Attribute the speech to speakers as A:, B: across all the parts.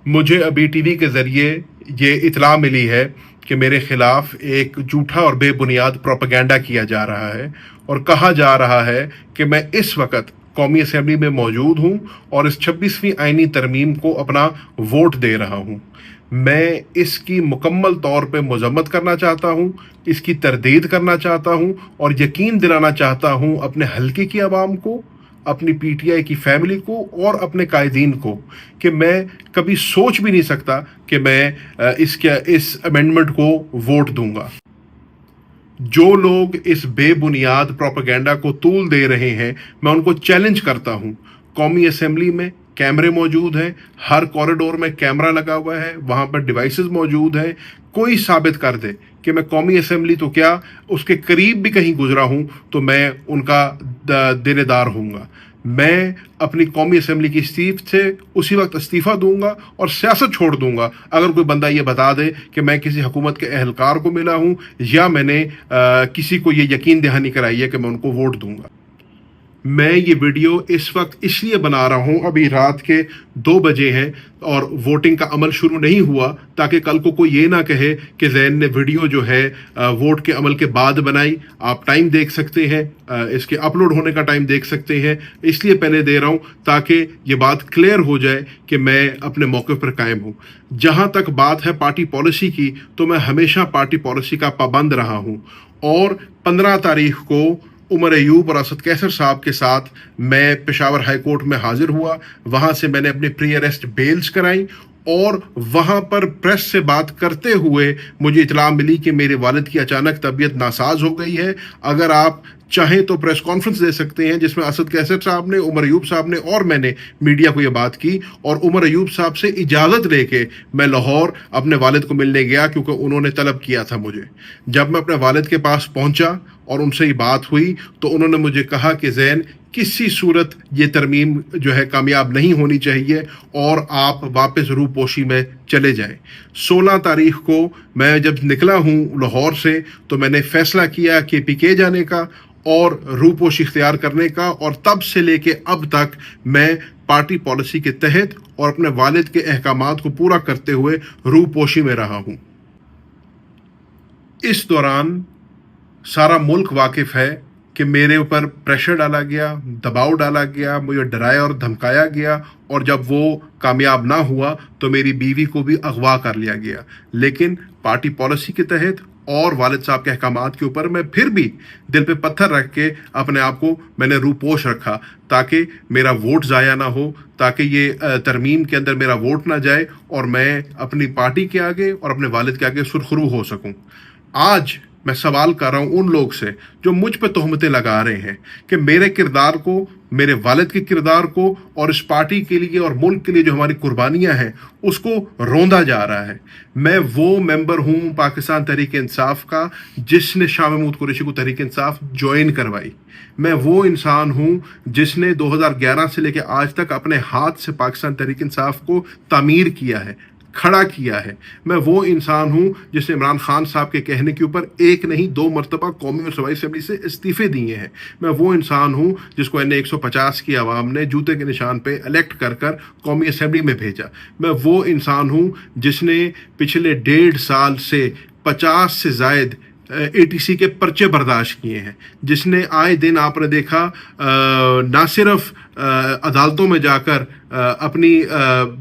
A: مجھے ابھی T V کے ذریعے یہ اطلاع ملی ہے کہ میرے خلاف ایک جھوٹا اور بے بنیاد پروپیگنڈا کیا جا رہا ہے، اور کہا جا رہا ہے کہ میں اس وقت قومی اسمبلی میں موجود ہوں اور اس 26ویں آئینی ترمیم کو اپنا ووٹ دے رہا ہوں۔ میں اس کی مکمل طور پہ مذمت کرنا چاہتا ہوں، اس کی تردید کرنا چاہتا ہوں، اور یقین دلانا چاہتا ہوں اپنے حلقے کی عوام کو، اپنی پی ٹی آئی کی فیملی کو اور اپنے قائدین کو، کہ میں کبھی سوچ بھی نہیں سکتا کہ میں اس امینڈمنٹ کو ووٹ دوں گا۔ جو لوگ اس بے بنیاد پروپیگنڈا کو طول دے رہے ہیں، میں ان کو چیلنج کرتا ہوں۔ قومی اسمبلی میں کیمرے موجود ہیں، ہر کوریڈور میں کیمرہ لگا ہوا ہے، وہاں پر ڈیوائسز موجود ہیں۔ کوئی ثابت کر دے کہ میں قومی اسمبلی تو کیا اس کے قریب بھی کہیں گزرا ہوں تو میں ان کا دینے دار ہوں گا۔ میں اپنی قومی اسمبلی کی سیٹ سے اسی وقت استعفیٰ دوں گا اور سیاست چھوڑ دوں گا اگر کوئی بندہ یہ بتا دے کہ میں کسی حکومت کے اہلکار کو ملا ہوں یا میں نے کسی کو یہ یقین دہانی کرائی ہے کہ میں ان کو ووٹ دوں گا۔ میں یہ ویڈیو اس وقت اس لیے بنا رہا ہوں، ابھی رات کے 2 بجے ہیں اور ووٹنگ کا عمل شروع نہیں ہوا، تاکہ کل کو کوئی یہ نہ کہے کہ زین نے ویڈیو جو ہے ووٹ کے عمل کے بعد بنائی۔ آپ ٹائم دیکھ سکتے ہیں، اس کے اپلوڈ ہونے کا ٹائم دیکھ سکتے ہیں۔ اس لیے پہلے دے رہا ہوں تاکہ یہ بات کلیئر ہو جائے کہ میں اپنے موقف پر قائم ہوں۔ جہاں تک بات ہے پارٹی پالیسی کی، تو میں ہمیشہ پارٹی پالیسی کا پابند رہا ہوں، اور 15 تاریخ کو عمر ایوب اور اسد کیسر صاحب کے ساتھ میں پشاور ہائی کورٹ میں حاضر ہوا۔ وہاں سے میں نے اپنی پری اریسٹ بیلز کرائیں، اور وہاں پر پریس سے بات کرتے ہوئے مجھے اطلاع ملی کہ میرے والد کی اچانک طبیعت ناساز ہو گئی ہے۔ اگر آپ چاہیں تو پریس کانفرنس دے سکتے ہیں، جس میں اسد کیسر صاحب نے، عمر ایوب صاحب نے اور میں نے میڈیا کو یہ بات کی، اور عمر ایوب صاحب سے اجازت لے کے میں لاہور اپنے والد کو ملنے گیا، کیونکہ انہوں نے طلب کیا تھا مجھے۔ جب میں اپنے والد کے پاس پہنچا اور ان سے یہ بات ہوئی تو انہوں نے مجھے کہا کہ زین، کسی صورت یہ ترمیم جو ہے کامیاب نہیں ہونی چاہیے اور آپ واپس روپوشی میں چلے جائیں۔ 16 تاریخ کو میں جب نکلا ہوں لاہور سے تو میں نے فیصلہ کیا کہ پی کے جانے کا اور روپوشی اختیار کرنے کا، اور تب سے لے کے اب تک میں پارٹی پالیسی کے تحت اور اپنے والد کے احکامات کو پورا کرتے ہوئے روپوشی میں رہا ہوں۔ اس دوران سارا ملک واقف ہے کہ میرے اوپر پریشر ڈالا گیا، دباؤ ڈالا گیا، مجھے ڈرایا اور دھمکایا گیا، اور جب وہ کامیاب نہ ہوا تو میری بیوی کو بھی اغوا کر لیا گیا۔ لیکن پارٹی پالیسی کے تحت اور والد صاحب کے احکامات کے اوپر میں پھر بھی دل پہ پتھر رکھ کے اپنے آپ کو میں نے روپوش رکھا، تاکہ میرا ووٹ ضائع نہ ہو، تاکہ یہ ترمیم کے اندر میرا ووٹ نہ جائے، اور میں اپنی پارٹی کے آگے اور اپنے والد کے آگے سرخرو ہو سکوں۔ آج میں سوال کر رہا ہوں ان لوگ سے جو مجھ پہ تہمتیں لگا رہے ہیں کہ میرے کردار کو، میرے والد کے کردار کو، اور اس پارٹی کے لیے اور ملک کے لیے جو ہماری قربانیاں ہیں اس کو روندا جا رہا ہے۔ میں وہ ممبر ہوں پاکستان تحریک انصاف کا جس نے شاہ محمود قریشی کو تحریک انصاف جوائن کروائی۔ میں وہ انسان ہوں جس نے 2011 سے لے کے آج تک اپنے ہاتھ سے پاکستان تحریک انصاف کو تعمیر کیا ہے، کھڑا کیا ہے۔ میں وہ انسان ہوں جس نے عمران خان صاحب کے کہنے کے اوپر 1 نہیں 2 مرتبہ قومی اور صوبائی اسمبلی سے استعفے دیے ہیں۔ میں وہ انسان ہوں جس کو NA 150 کی عوام نے جوتے کے نشان پہ الیکٹ کر کر قومی اسمبلی میں بھیجا۔ میں وہ انسان ہوں جس نے پچھلے 1.5 سال سے 50 سے زائد ATC کے پرچے برداشت کیے ہیں، جس نے آئے دن آپ نے دیکھا نہ صرف عدالتوں میں جا کر اپنی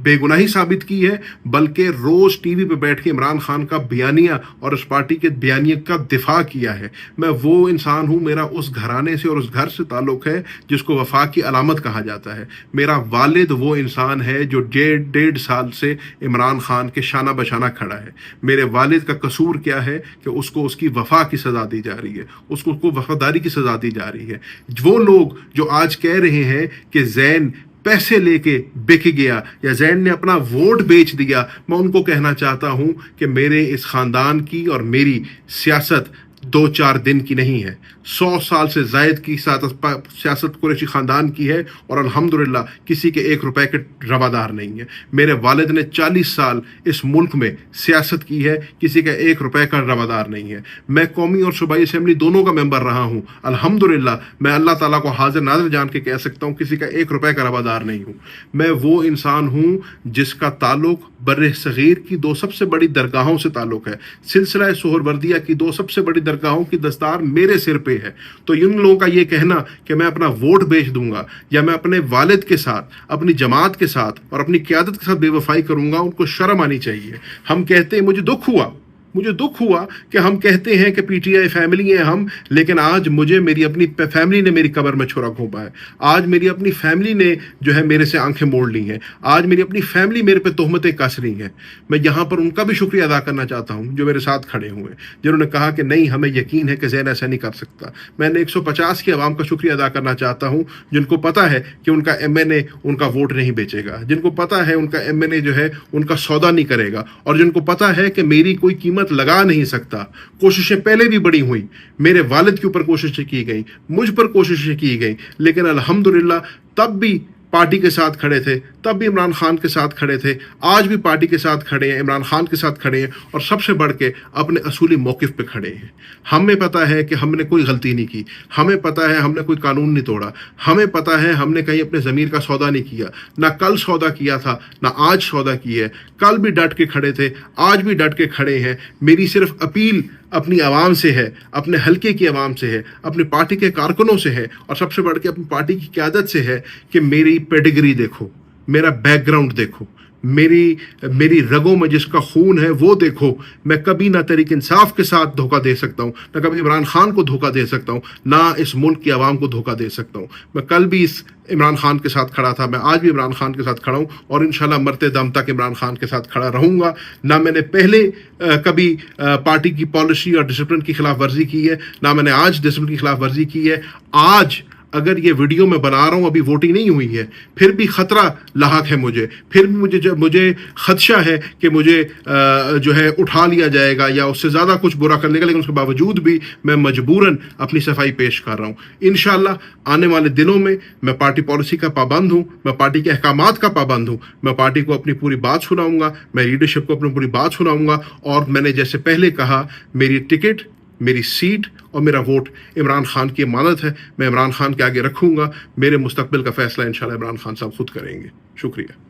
A: بے گناہی ثابت کی ہے، بلکہ روز ٹی وی پہ بیٹھ کے عمران خان کا بیانیہ اور اس پارٹی کے بیانیے کا دفاع کیا ہے۔ میں وہ انسان ہوں، میرا اس گھرانے سے اور اس گھر سے تعلق ہے جس کو وفا کی علامت کہا جاتا ہے۔ میرا والد وہ انسان ہے جو 1.5 سال سے عمران خان کے شانہ بشانہ کھڑا ہے۔ میرے والد کا قصور کیا ہے کہ اس کو اس کی وفا کی سزا دی جا رہی ہے، اس کو وفاداری کی سزا دی جا رہی ہے۔ وہ لوگ جو آج کہہ رہے ہیں کہ زین پیسے لے کے بک گیا یا زین نے اپنا ووٹ بیچ دیا، میں ان کو کہنا چاہتا ہوں کہ میرے اس خاندان کی اور میری سیاست دو چار دن کی نہیں ہے، 100 سال سے زائد کی سیاست قریشی خاندان کی ہے، اور الحمدللہ کسی کے 1 روپے کے روادار نہیں ہے۔ میرے والد نے 40 سال اس ملک میں سیاست کی ہے، کسی کا 1 روپے کا روادار نہیں ہے۔ میں قومی اور صوبائی اسمبلی دونوں کا ممبر رہا ہوں، الحمدللہ میں اللہ تعالیٰ کو حاضر ناظر جان کے کہہ سکتا ہوں کسی کا 1 روپے کا روادار نہیں ہوں۔ میں وہ انسان ہوں جس کا تعلق بر صغیر کی 2 سب سے بڑی درگاہوں سے تعلق ہے۔ سلسلہ سہروردیہ کی 2 سب سے بڑی درگاہوں کی دستار میرے سر پہ ہے، تو ان لوگوں کا یہ کہنا کہ میں اپنا ووٹ بیچ دوں گا یا میں اپنے والد کے ساتھ، اپنی جماعت کے ساتھ اور اپنی قیادت کے ساتھ بے وفائی کروں گا، ان کو شرم آنی چاہیے۔ ہم کہتے ہیں، مجھے دکھ ہوا کہ ہم کہتے ہیں کہ پی ٹی آئی فیملی ہیں ہم، لیکن آج مجھے میری اپنی فیملی نے میری قبر میں چھرا گھونپا ہے۔ آج میری اپنی فیملی نے جو ہے میرے سے آنکھیں موڑ لی ہیں۔ آج میری اپنی فیملی میرے پہ تہمتیں کس رہی ہیں۔ میں یہاں پر ان کا بھی شکریہ ادا کرنا چاہتا ہوں جو میرے ساتھ کھڑے ہوئے، جنہوں نے کہا کہ نہیں، ہمیں یقین ہے کہ زین ایسا نہیں کر سکتا۔ میں نے 150 کی عوام کا شکریہ ادا کرنا چاہتا ہوں جن کو پتہ ہے کہ ان کا ایم این اے ان کا ووٹ نہیں بیچے گا، جن کو پتہ ہے ان کا ایم این اے جو ہے ان کا سودا نہیں کرے گا، اور جن کو پتہ ہے کہ میری کوئی قیمت لگا نہیں سکتا۔ کوششیں پہلے بھی بڑی ہوئیں، میرے والد کے اوپر کوششیں کی گئیں، مجھ پر کوششیں کی گئیں، لیکن الحمدللہ تب بھی پارٹی کے ساتھ کھڑے تھے، تب بھی عمران خان کے ساتھ کھڑے تھے، آج بھی پارٹی کے ساتھ کھڑے ہیں، عمران خان کے ساتھ کھڑے ہیں، اور سب سے بڑھ کے اپنے اصولی موقف پہ کھڑے ہیں۔ ہمیں پتہ ہے کہ ہم نے کوئی غلطی نہیں کی، ہمیں پتہ ہے ہم نے کوئی قانون نہیں توڑا، ہمیں پتہ ہے ہم نے کہیں اپنے ضمیر کا سودا نہیں کیا، نہ کل سودا کیا تھا نہ آج سودا کیا ہے۔ کل بھی ڈٹ کے کھڑے تھے، آج بھی ڈٹ کے کھڑے ہیں۔ میری صرف اپیل اپنی عوام سے ہے، اپنے حلقے کی عوام سے ہے، اپنی پارٹی کے کارکنوں سے ہے، اور سب سے بڑھ کے اپنی پارٹی کی قیادت سے ہے کہ میری پیڈگری دیکھو، میرا بیک گراؤنڈ دیکھو، میری رگوں میں جس کا خون ہے وہ دیکھو۔ میں کبھی نہ تحریک انصاف کے ساتھ دھوکہ دے سکتا ہوں، نہ کبھی عمران خان کو دھوکہ دے سکتا ہوں، نہ اس ملک کی عوام کو دھوکہ دے سکتا ہوں۔ میں کل بھی اس عمران خان کے ساتھ کھڑا تھا، میں آج بھی عمران خان کے ساتھ کھڑا ہوں، اور انشاءاللہ مرتے دم تک عمران خان کے ساتھ کھڑا رہوں گا۔ نہ میں نے پہلے کبھی پارٹی کی پالیسی اور ڈسپلن کی خلاف ورزی کی ہے، نہ میں نے آج ڈسپلن کی خلاف ورزی کی ہے۔ آج اگر یہ ویڈیو میں بنا رہا ہوں، ابھی ووٹنگ نہیں ہوئی ہے، پھر بھی خطرہ لاحق ہے مجھے، پھر بھی مجھے خدشہ ہے کہ مجھے جو ہے اٹھا لیا جائے گا یا اس سے زیادہ کچھ برا کرنے کا، لیکن اس کے باوجود بھی میں مجبوراً اپنی صفائی پیش کر رہا ہوں۔ انشاءاللہ آنے والے دنوں میں میں پارٹی پالیسی کا پابند ہوں، میں پارٹی کے احکامات کا پابند ہوں، میں پارٹی کو اپنی پوری بات سناؤں گا، میں لیڈرشپ کو اپنی پوری بات سناؤں گا، اور میں نے جیسے پہلے کہا، میری ٹکٹ، میری سیٹ اور میرا ووٹ عمران خان کی امانت ہے، میں عمران خان کے آگے رکھوں گا۔ میرے مستقبل کا فیصلہ انشاءاللہ عمران خان صاحب خود کریں گے۔ شکریہ۔